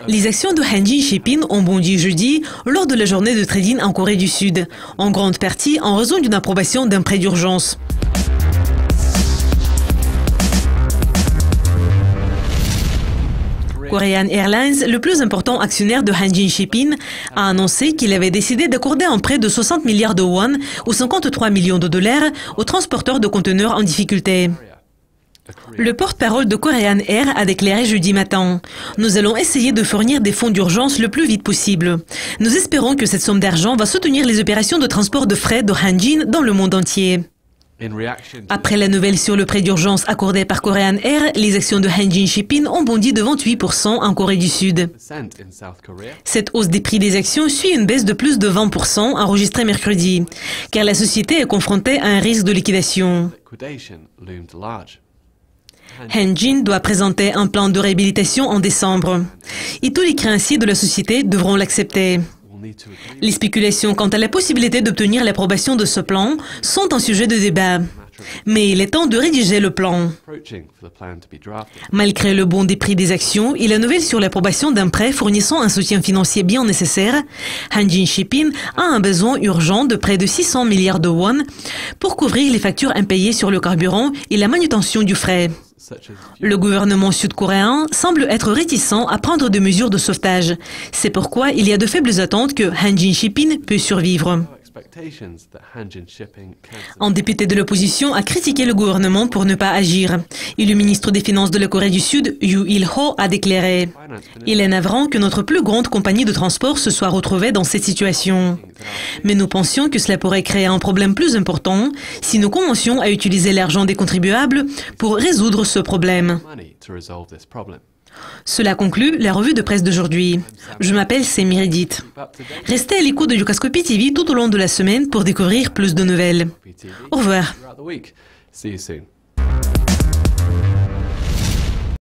Les actions de Hanjin Shipping ont bondi jeudi lors de la journée de trading en Corée du Sud, en grande partie en raison d'une approbation d'un prêt d'urgence. Korean Airlines, le plus important actionnaire de Hanjin Shipping, a annoncé qu'il avait décidé d'accorder un prêt de 60 milliards de won ou 53 millions de dollars aux transporteurs de conteneurs en difficulté. Le porte-parole de Korean Air a déclaré jeudi matin « Nous allons essayer de fournir des fonds d'urgence le plus vite possible. Nous espérons que cette somme d'argent va soutenir les opérations de transport de fret de Hanjin dans le monde entier. » Après la nouvelle sur le prêt d'urgence accordé par Korean Air, les actions de Hanjin Shipping ont bondi de 28% en Corée du Sud. Cette hausse des prix des actions suit une baisse de plus de 20% enregistrée mercredi, car la société est confrontée à un risque de liquidation. Hanjin doit présenter un plan de réhabilitation en décembre, et tous les créanciers de la société devront l'accepter. Les spéculations quant à la possibilité d'obtenir l'approbation de ce plan sont un sujet de débat. Mais il est temps de rédiger le plan. Malgré le bond des prix des actions et la nouvelle sur l'approbation d'un prêt fournissant un soutien financier bien nécessaire, Hanjin Shipping a un besoin urgent de près de 600 milliards de won pour couvrir les factures impayées sur le carburant et la manutention du fret. Le gouvernement sud-coréen semble être réticent à prendre des mesures de sauvetage. C'est pourquoi il y a de faibles attentes que Hanjin Shipping peut survivre. Un député de l'opposition a critiqué le gouvernement pour ne pas agir. Et le ministre des Finances de la Corée du Sud, Yoo Il-ho, a déclaré « Il est navrant que notre plus grande compagnie de transport se soit retrouvée dans cette situation. Mais nous pensions que cela pourrait créer un problème plus important si nous commencions à utiliser l'argent des contribuables pour résoudre ce problème. » Cela conclut la revue de presse d'aujourd'hui. Je m'appelle Semiridit. Restez à l'écoute de Yukaskopi TV tout au long de la semaine pour découvrir plus de nouvelles. Au revoir.